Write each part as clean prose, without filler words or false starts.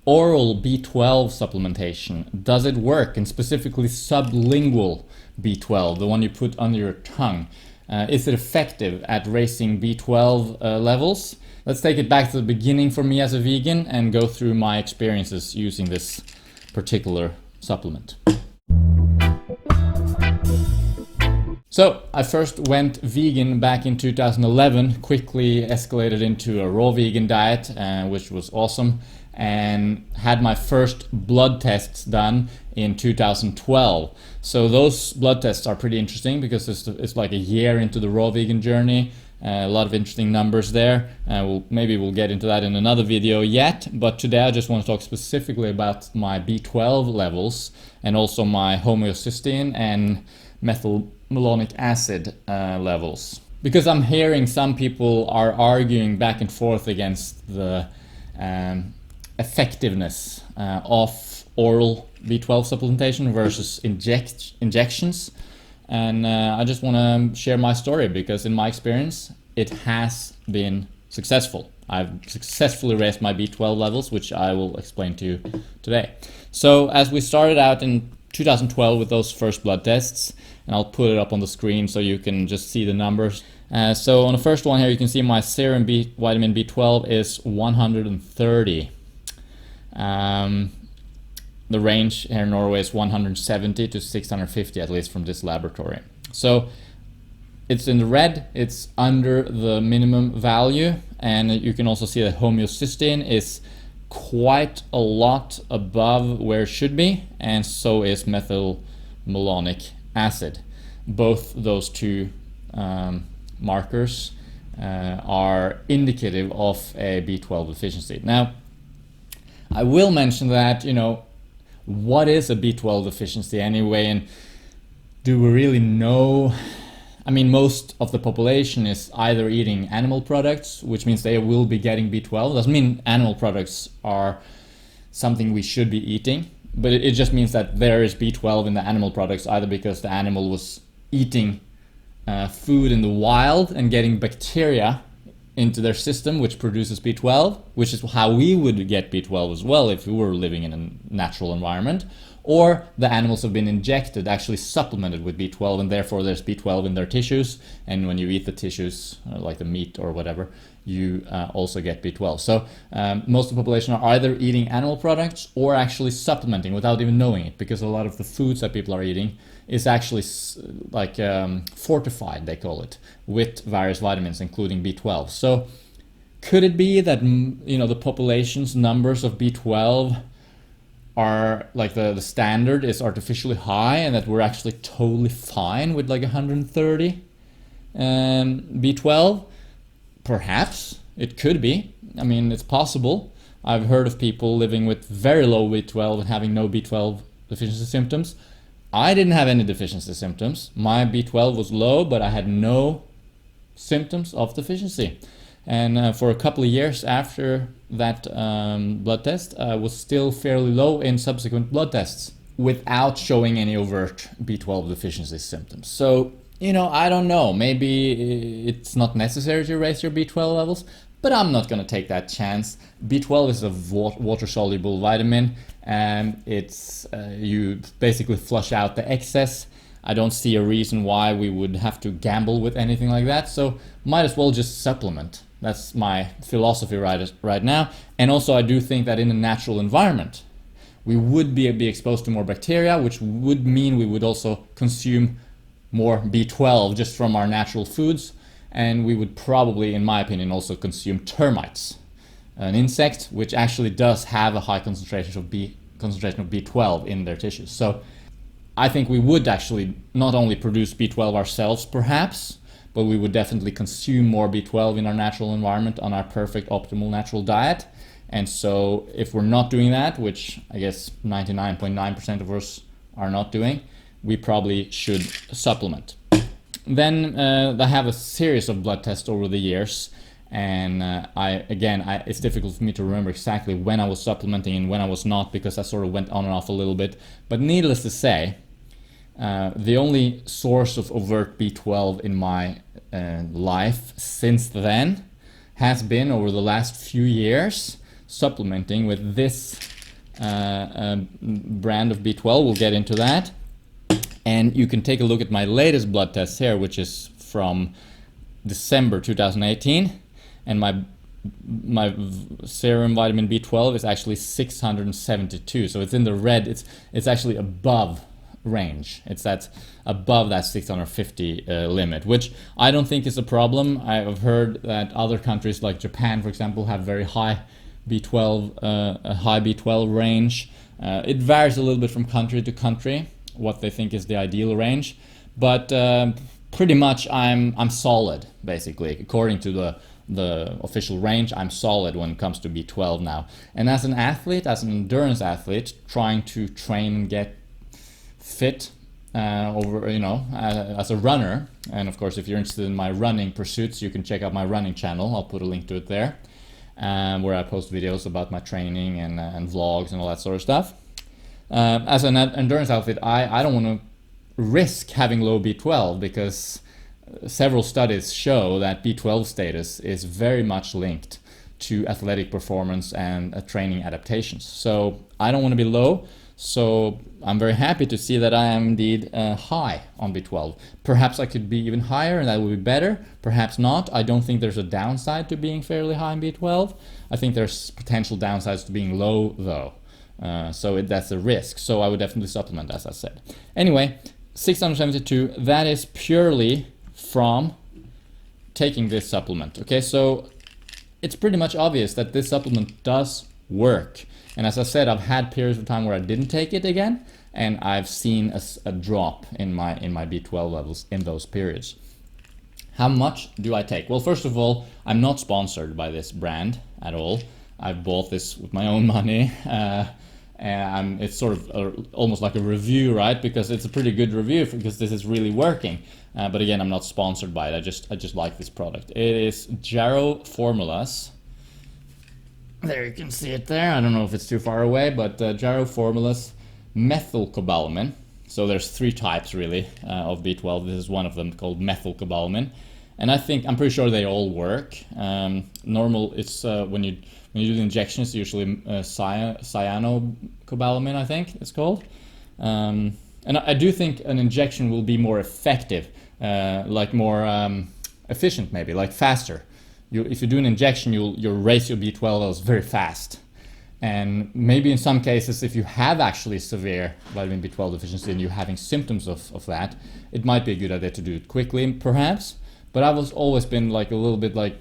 oral B12 supplementation, does it work? And specifically sublingual B12, the one you put under your tongue. Is it effective at raising B12 levels? Let's take it back to the beginning for me as a vegan and go through my experiences using this particular supplement. So I first went vegan back in 2011, quickly escalated into a raw vegan diet, which was awesome, and had my first blood tests done in 2012. So those blood tests are pretty interesting because it's like a year into the raw vegan journey. A lot of interesting numbers there. Maybe we'll get into that in another video yet, but today I just want to talk specifically about my B12 levels and also my homocysteine and methylmalonic acid levels. Because I'm hearing some people are arguing back and forth against the effectiveness of oral B12 supplementation versus injections. And I just want to share my story because in my experience, it has been successful. I've successfully raised my B12 levels, which I will explain to you today. So as we started out in 2012 with those first blood tests, and I'll put it up on the screen so you can just see the numbers. So on the first one here, you can see my serum vitamin B12 is 130. The range here in Norway is 170 to 650, at least from this laboratory. So it's in the red, it's under the minimum value, and you can also see that homocysteine is quite a lot above where it should be, and so is methylmalonic acid. Both those two markers are indicative of a B12 deficiency. Now, I will mention that, what is a B12 deficiency anyway, and do we really know? I mean, most of the population is either eating animal products, which means they will be getting B12. Doesn't mean animal products are something we should be eating, but it just means that there is B12 in the animal products, either because the animal was eating food in the wild and getting bacteria into their system, which produces B12, which is how we would get B12 as well if we were living in a natural environment, or the animals have been injected, actually supplemented with B12, and therefore there's B12 in their tissues, and when you eat the tissues, like the meat or whatever, you also get B12. So most of the population are either eating animal products or actually supplementing without even knowing it, because a lot of the foods that people are eating is actually like fortified, they call it, with various vitamins, including B12. So could it be that the population's numbers of B12 are like the standard is artificially high, and that we're actually totally fine with like 130 B12? Perhaps it could be. I mean, it's possible. I've heard of people living with very low B12 and having no B12 deficiency symptoms. I didn't have any deficiency symptoms. My B12 was low, but I had no symptoms of deficiency. And for a couple of years after that blood test, I was still fairly low in subsequent blood tests without showing any overt B12 deficiency symptoms. So, I don't know. Maybe it's not necessary to raise your B12 levels, but I'm not going to take that chance. B12 is a water-soluble vitamin, and it's you basically flush out the excess. I don't see a reason why we would have to gamble with anything like that, so might as well just supplement. That's my philosophy right now. And also I do think that in a natural environment, we would be exposed to more bacteria, which would mean we would also consume more B12 just from our natural foods, and we would probably, in my opinion, also consume termites, an insect which actually does have a high concentration of B12 in their tissues. So I think we would actually not only produce B12 ourselves perhaps, but we would definitely consume more B12 in our natural environment on our perfect optimal natural diet. And so if we're not doing that, which I guess 99.9% of us are not doing, we probably should supplement. Then I have a series of blood tests over the years, and it's difficult for me to remember exactly when I was supplementing and when I was not, because I sort of went on and off a little bit. But needless to say, the only source of overt B12 in my life since then has been, over the last few years, supplementing with this brand of B12. We'll get into that. And you can take a look at my latest blood test here, which is from December 2018. And my serum vitamin B12 is actually 672. So it's in the red. It's actually above range. It's above that 650 limit, which I don't think is a problem. I've heard that other countries like Japan, for example, have very high B12, a high B12 range. It varies a little bit from country to country what they think is the ideal range, but pretty much I'm solid, basically, according to the official range. I'm solid when it comes to B12 now. And as an athlete, as an endurance athlete, trying to train and get fit as a runner, and of course if you're interested in my running pursuits, you can check out my running channel. I'll put a link to it there, where I post videos about my training and vlogs and all that sort of stuff. As an endurance athlete, I don't want to risk having low B12, because several studies show that B12 status is very much linked to athletic performance and training adaptations. So I don't want to be low. So I'm very happy to see that I am indeed high on B12. Perhaps I could be even higher and that would be better. Perhaps not. I don't think there's a downside to being fairly high in B12. I think there's potential downsides to being low though. So that's a risk. So I would definitely supplement, as I said. Anyway, 672, that is purely from taking this supplement. Okay, so it's pretty much obvious that this supplement does work. And as I said, I've had periods of time where I didn't take it again, and I've seen a drop in my B12 levels in those periods. How much do I take? Well, first of all, I'm not sponsored by this brand at all. I bought this with my own money, and it's sort of almost like a review, right? Because it's a pretty good review, because this is really working. But again, I'm not sponsored by it. I just like this product. It is Jarrow Formulas. There, you can see it there. I don't know if it's too far away, but Jarrow Formulas methylcobalamin. So there's 3 types really of B12. This is one of them, called methylcobalamin, and I'm pretty sure they all work. Normal, it's when you do the injection, it's usually cyanocobalamin, I think it's called. And I do think an injection will be more effective, like more efficient, maybe, like faster. If you do an injection, you'll raise your B12 levels very fast. And maybe in some cases, if you have actually severe vitamin B12 deficiency and you're having symptoms of that, it might be a good idea to do it quickly, perhaps. But I've always been like a little bit like,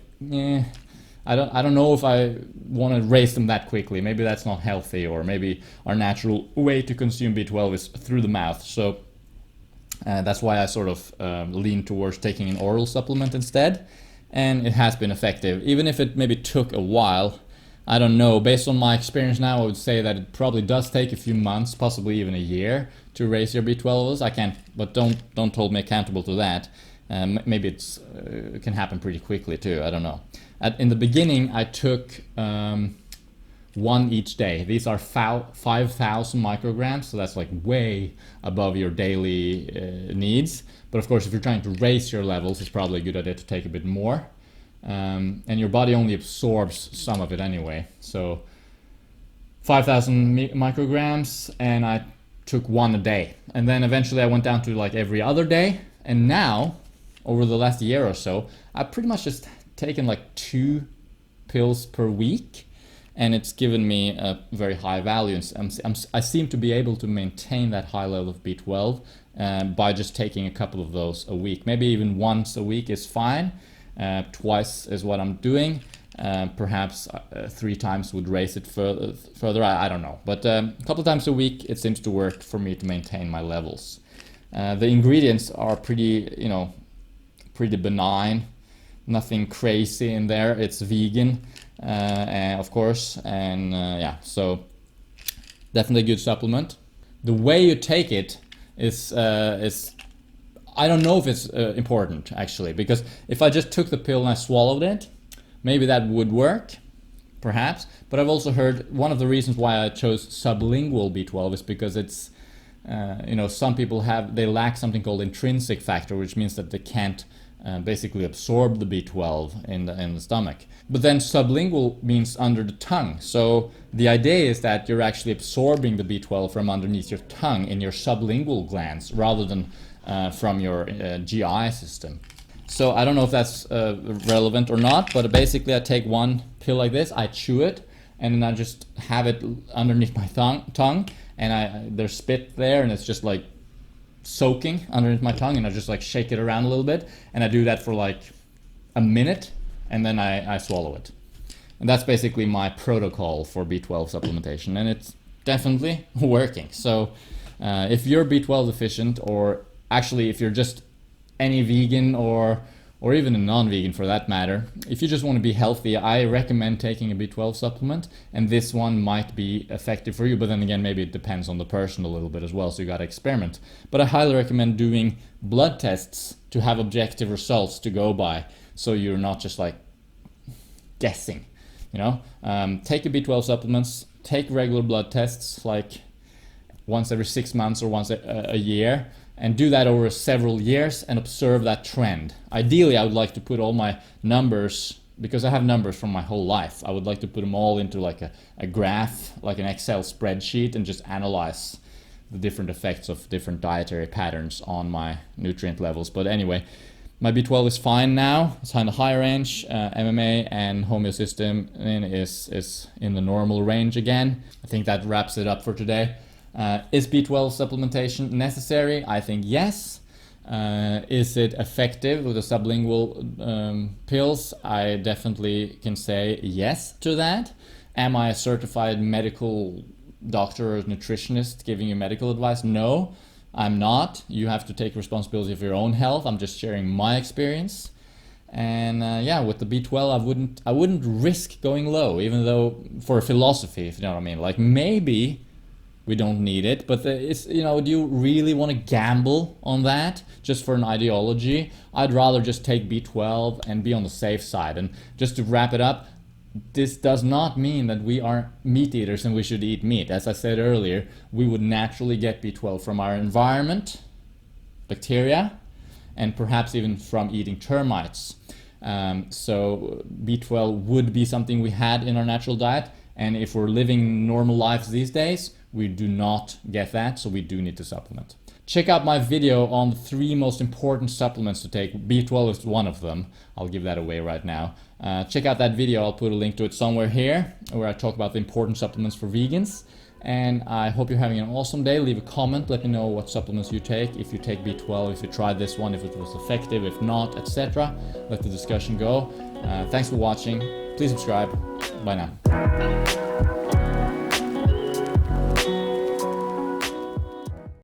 I don't know if I want to raise them that quickly. Maybe that's not healthy, or maybe our natural way to consume B12 is through the mouth. So that's why I sort of lean towards taking an oral supplement instead. And it has been effective, even if it maybe took a while. I don't know. Based on my experience now, I would say that it probably does take a few months, possibly even a year, to raise your B12 levels. I can't, but don't hold me accountable to that. Maybe it can happen pretty quickly too. I don't know. In the beginning, I took 1 each day. These are 5,000 micrograms, so that's like way above your daily needs. But of course, if you're trying to raise your levels, it's probably a good idea to take a bit more. And your body only absorbs some of it anyway. So 5,000 micrograms, and I took 1 a day. And then eventually I went down to like every other day. And now, over the last year or so, I've pretty much just taken like 2 pills per week. And it's given me a very high value. I seem to be able to maintain that high level of B12 by just taking a couple of those a week. Maybe even once a week is fine. Twice is what I'm doing. Perhaps 3 times would raise it further. I don't know. But a couple of times a week, it seems to work for me to maintain my levels. The ingredients are pretty benign. Nothing crazy in there. It's vegan. Of course, and so definitely a good supplement. The way you take it is I don't know if it's important actually, because if I just took the pill and I swallowed it, maybe that would work, perhaps. But I've also heard one of the reasons why I chose sublingual B12 is because it's some people they lack something called intrinsic factor, which means that they can't basically absorb the B12 in the stomach. But then sublingual means under the tongue. So the idea is that you're actually absorbing the B12 from underneath your tongue in your sublingual glands rather than from your GI system. So I don't know if that's relevant or not, but basically I take one pill like this, I chew it, and then I just have it underneath my tongue, and there's spit there, and it's just like soaking underneath my tongue, and I just like shake it around a little bit, and I do that for like a minute, and then I swallow it. And that's basically my protocol for B12 supplementation, and it's definitely working. So if you're B12 deficient, or actually if you're just any vegan or even a non-vegan for that matter, if you just want to be healthy, I recommend taking a B12 supplement, and this one might be effective for you, but then again, maybe it depends on the person a little bit as well, so you got to experiment. But I highly recommend doing blood tests to have objective results to go by, so you're not just like guessing, you know. Take a B12 supplements, take regular blood tests like once every 6 months or once a year, and do that over several years and observe that trend. Ideally, I would like to put all my numbers, because I have numbers from my whole life, I would like to put them all into like a graph, like an Excel spreadsheet, and just analyze the different effects of different dietary patterns on my nutrient levels. But anyway, my B12 is fine now. It's in the high range. MMA and homeostasis is in the normal range again. I think that wraps it up for today. Is B12 supplementation necessary? I think yes. Is it effective with the sublingual pills? I definitely can say yes to that. Am I a certified medical doctor or nutritionist giving you medical advice? No, I'm not. You have to take responsibility for your own health. I'm just sharing my experience. And yeah, with the B12, I wouldn't risk going low, even though for a philosophy, if you know what I mean. Like maybe we don't need it, but it's, you know, do you really want to gamble on that just for an ideology? I'd rather just take B12 and be on the safe side. And just to wrap it up, this does not mean that we are meat eaters and we should eat meat. As I said earlier, we would naturally get B12 from our environment, bacteria, and perhaps even from eating termites. So B12 would be something we had in our natural diet, and if we're living normal lives these days, we do not get that, so we do need to supplement. Check out my video on the 3 most important supplements to take. B12 is one of them. I'll give that away right now. Check out that video. I'll put a link to it somewhere here, where I talk about the important supplements for vegans. And I hope you're having an awesome day. Leave a comment. Let me know what supplements you take. If you take B12, if you tried this one, if it was effective, if not, etc. Let the discussion go. Thanks for watching. Please subscribe. Bye now.